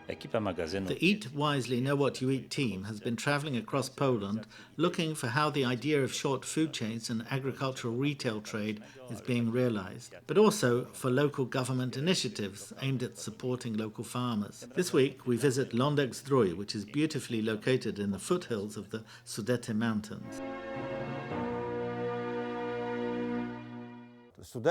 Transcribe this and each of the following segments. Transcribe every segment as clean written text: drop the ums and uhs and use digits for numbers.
Ekipa magazynu The Eat Wisely, Know What You Eat team has been travelling across Poland looking for how the idea of short food chains and agricultural retail trade is being realised, but also for local government initiatives aimed at supporting local farmers. This week we visit Lądek Zdrój, which is beautifully located in the foothills of the Sudety Mountains. The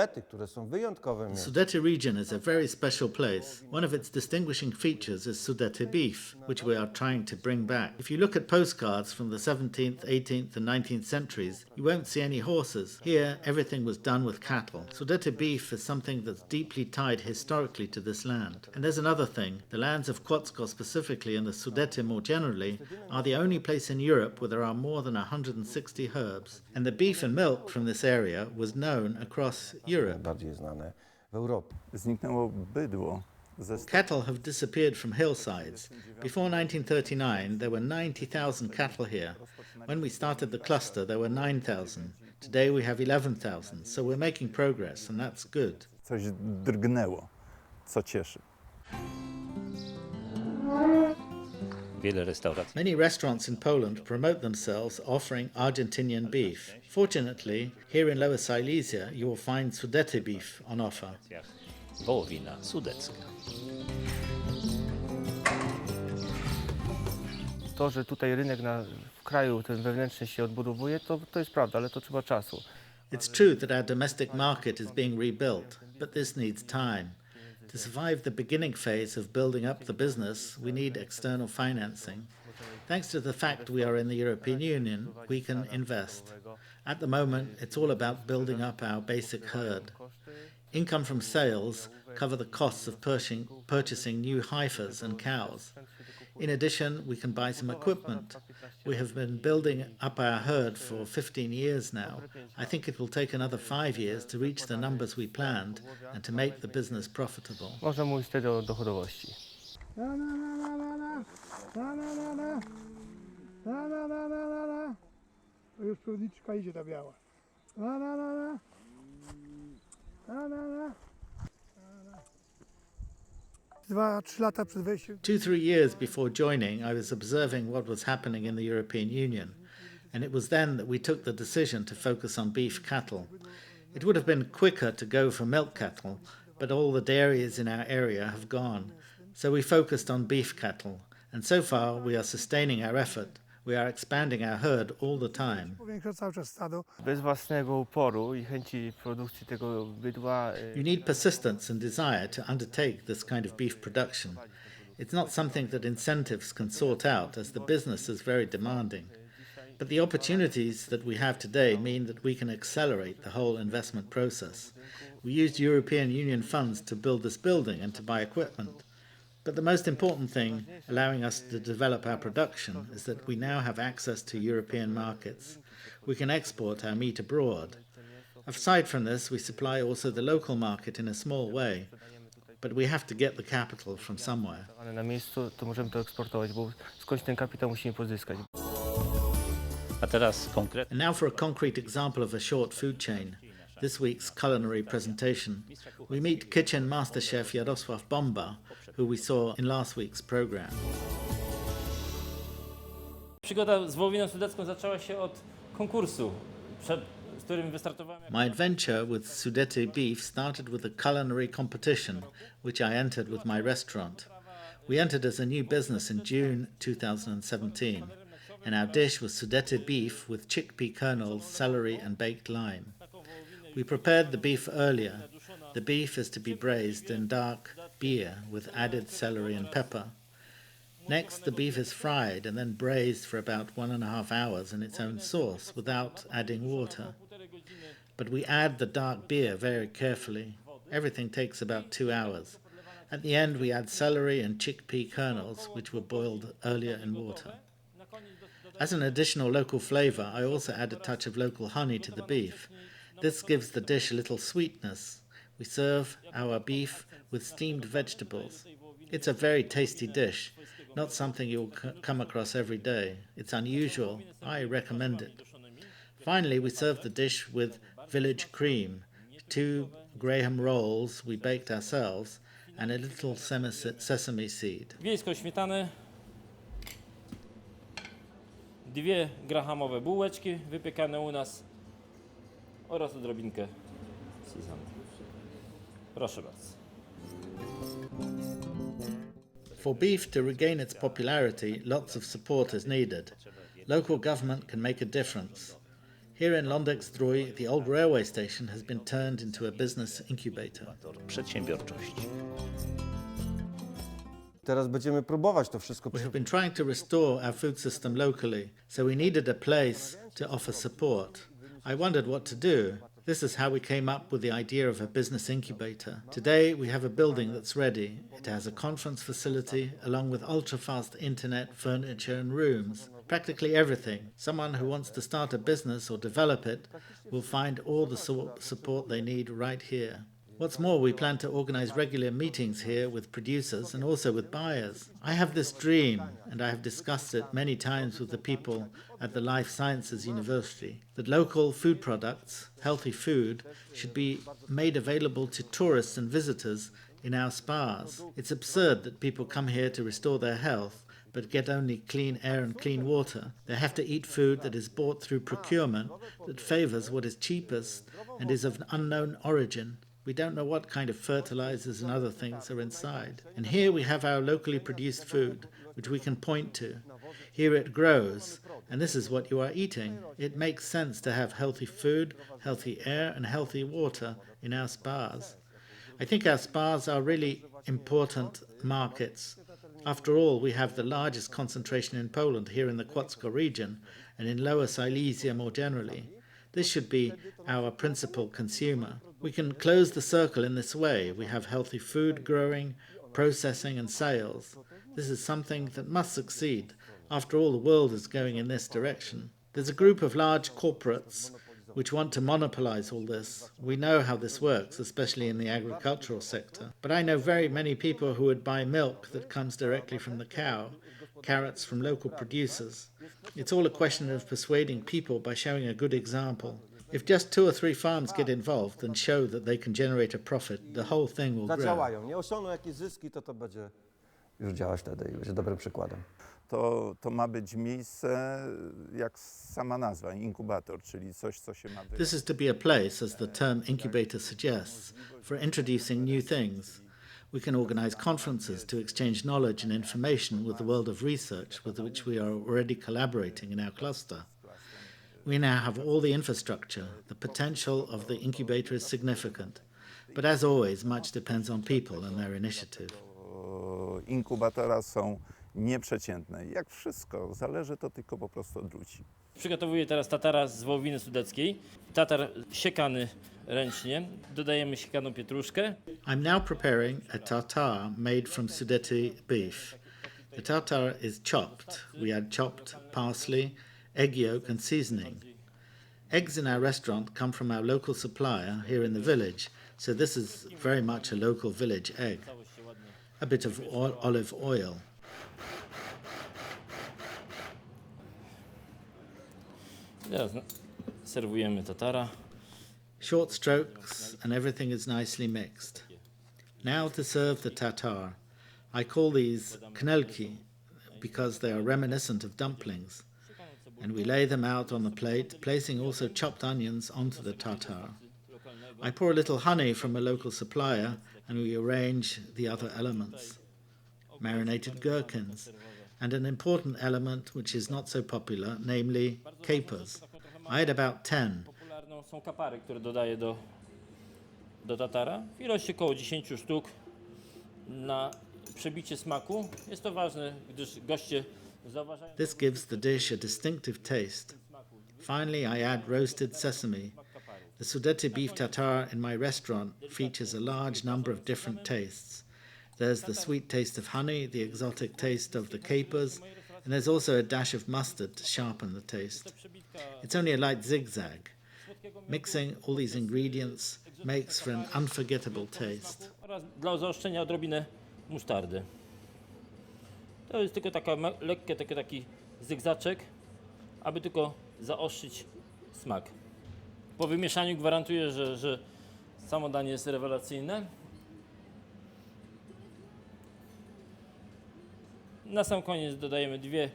Sudety region is a very special place. One of its distinguishing features is Sudety beef, which we are trying to bring back. If you look at postcards from the 17th, 18th and 19th centuries, you won't see any horses. Here, everything was done with cattle. Sudety beef is something that's deeply tied historically to this land. And there's another thing. The lands of Kłodzko specifically and the Sudety more generally are the only place in Europe where there are more than 160 herbs. And the beef and milk from this area was known across Europe. Cattle have disappeared from hillsides. Before 1939, there were 90,000 cattle here. When we started the cluster, there were 9,000. Today we have 11,000, so we're making progress, and that's good. Coś drgnęło, co cieszy. Many restaurants in Poland promote themselves offering Argentinian beef. Fortunately, here in Lower Silesia, you will find Sudety beef on offer. Wołowina sudecka. To, że tutaj rynek w kraju ten wewnętrzny się odbudowuje, to jest prawda, ale to trzeba czasu. It's true that our domestic market is being rebuilt, but this needs time. To survive the beginning phase of building up the business, we need external financing. Thanks to the fact we are in the European Union, we can invest. At the moment, it's all about building up our basic herd. Income from sales cover the costs of purchasing new heifers and cows. In addition, we can buy some equipment. We have been building up our herd for 15 years now. I think it will take another 5 years to reach the numbers we planned and to make the business profitable. Można mówić wtedy o dochodowości. To już przewodniczka idzie ta biała. 2-3 lata przed wejściem. 2-3 years before joining, I was observing what was happening in the European Union, and it was then that we took the decision to focus on beef cattle. It would have been quicker to go for milk cattle, but all the dairies in our area have gone. So we focused on beef cattle, and so far we are sustaining our effort. We are expanding our herd all the time. Powiększa cały czas stado. Bez własnego uporu i chęci produkcji tego bydła. You need persistence and desire to undertake this kind of beef production. It's not something that incentives can sort out, as the business is very demanding. But the opportunities that we have today mean that we can accelerate the whole investment process. We used European Union funds to build this building and to buy equipment. But the most important thing allowing us to develop our production is that we now have access to European markets. We can export our meat abroad. Aside from this, we supply also the local market in a small way, but we have to get the capital from somewhere. Na miejscu to możemy to eksportować, bo skądś ten kapitał musimy pozyskać. And now for a concrete example of a short food chain. This week's culinary presentation. We meet kitchen master chef Jarosław Bomba, who we saw in last week's program. Przygoda z wołowiną sudecką zaczęła się od konkursu, z którym wystartowałem. My adventure with Sudety beef started with a culinary competition, which I entered with my restaurant. We entered as a new business in June 2017, and our dish was Sudety beef with chickpea kernels, celery and baked lime. We prepared the beef earlier. The beef is to be braised in dark beer with added celery and pepper. Next, the beef is fried and then braised for about 1.5 hours in its own sauce without adding water. But we add the dark beer very carefully. Everything takes about 2 hours. At the end, we add celery and chickpea kernels, which were boiled earlier in water. As an additional local flavour, I also add a touch of local honey to the beef. This gives the dish a little sweetness. We serve our beef with steamed vegetables. It's a very tasty dish, not something you'll come across every day. It's unusual. I recommend it. Finally, we serve the dish with village cream, 2 Graham rolls we baked ourselves, and a little sesame seed. Wiejską śmietanę, 2 grahamowe bułeczki wypiekane u nas oraz odrobinkę sezamku. Proszę bardzo. For beef to regain its popularity, lots of support is needed. Local government can make a difference. Here in Londekstrój, the old railway station has been turned into a business incubator. Przedsiębiorczości. Teraz będziemy próbować to wszystko. We have been trying to restore our food system locally, so we needed a place to offer support. I wondered what to do. This is how we came up with the idea of a business incubator. Today we have a building that's ready. It has a conference facility along with ultra-fast internet, furniture and rooms. Practically everything. Someone who wants to start a business or develop it will find all the support they need right here. What's more, we plan to organize regular meetings here with producers and also with buyers. I have this dream, and I have discussed it many times with the people at the Life Sciences University, that local food products, healthy food, should be made available to tourists and visitors in our spas. It's absurd that people come here to restore their health but get only clean air and clean water. They have to eat food that is bought through procurement, that favors what is cheapest and is of unknown origin. We don't know what kind of fertilizers and other things are inside. And here we have our locally produced food, which we can point to. Here it grows, and this is what you are eating. It makes sense to have healthy food, healthy air, and healthy water in our spas. I think our spas are really important markets. After all, we have the largest concentration in Poland here in the Kłodzko region and in Lower Silesia more generally. This should be our principal consumer. We can close the circle in this way. We have healthy food growing, processing and sales. This is something that must succeed. After all, the world is going in this direction. There's a group of large corporates which want to monopolize all this. We know how this works, especially in the agricultural sector. But I know very many people who would buy milk that comes directly from the cow, carrots from local producers. It's all a question of persuading people by showing a good example. If just 2 or 3 farms get involved and show that they can generate a profit, the whole thing will grow. Zadziałają, nie osiągną jakieś zyski, to będzie już działać wtedy i będzie dobrym przykładem. To ma być miejsce, jak sama nazwa, inkubator, czyli coś, co się ma This is to be a place, as the term incubator suggests, for introducing new things. We can organize conferences to exchange knowledge and information with the world of research with which we are already collaborating in our cluster. We now have all the infrastructure. The potential of the incubator is significant. But as always, much depends on people and their initiative. Inkubatora są nieprzeciętne. Jak wszystko, zależy to tylko po prostu od ludzi. Przygotowuję teraz tatara z wołowiny sudeckiej. Tatar siekany ręcznie. Dodajemy siekaną pietruszkę. I'm now preparing a tartar made from Sudety beef. The tartar is chopped. We add chopped parsley, egg yolk and seasoning. Eggs in our restaurant come from our local supplier here in the village, so this is very much a local village egg. A bit of olive oil. Teraz serwujemy tatara. Short strokes and everything is nicely mixed. Now to serve the tartar. I call these knelki because they are reminiscent of dumplings. And we lay them out on the plate, placing also chopped onions onto the tartar. I pour a little honey from a local supplier and we arrange the other elements. Marinated gherkins, and an important element which is not so popular, namely capers. I had about 10. Popularną są kapary, które dodaję do tatara. W ilości około 10 sztuk na przebicie smaku. Jest to ważne, gdyż goście zauważają... This gives the dish a distinctive taste. Finally, I add roasted sesame. The Sudety beef tartare in my restaurant features a large number of different tastes. There's the sweet taste of honey, the exotic taste of the capers, and there's also a dash of mustard to sharpen the taste. It's only a light zigzag. Mixing all these ingredients makes for an unforgettable taste. Oraz dla zaostrzenia odrobinę musztardy. To jest tylko taka taki zygzaczek, aby tylko zaostrzyć smak. Po wymieszaniu gwarantuję, że samo danie jest rewelacyjne. Na sam koniec dodajemy dwie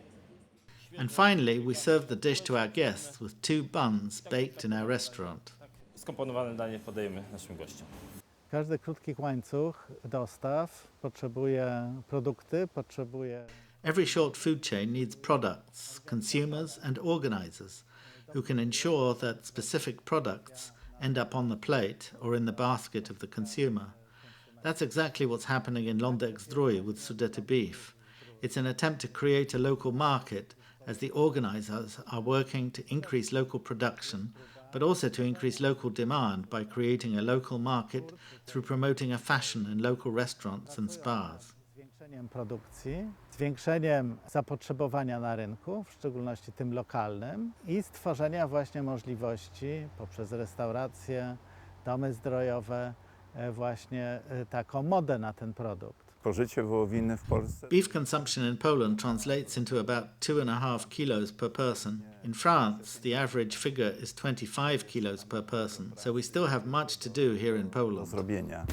And finally, we serve the dish to our guests with 2 buns baked in our restaurant. skomponowane danie podajemy naszym gościom. Każdy krótki łańcuch dostaw potrzebuje produkty, potrzebuje Every short food chain needs products, consumers, and organizers who can ensure that specific products end up on the plate or in the basket of the consumer. That's exactly what's happening in Lądek-Zdrój with Sudety beef. It's an attempt to create a local market as the organizers are working to increase local production, but also to increase local demand by creating a local market through promoting a fashion in local restaurants and spas. zwiększeniem produkcji, zwiększeniem zapotrzebowania na rynku, w szczególności tym lokalnym, i stworzenia właśnie możliwości poprzez restauracje, domy zdrojowe, właśnie taką modę na ten produkt. Spożycie wołowiny w Polsce Beef consumption in Poland translates into about 2.5 kilos per person. In France, the average figure is 25 kilos per person, so we still have much to do here in do Poland. zrobienia.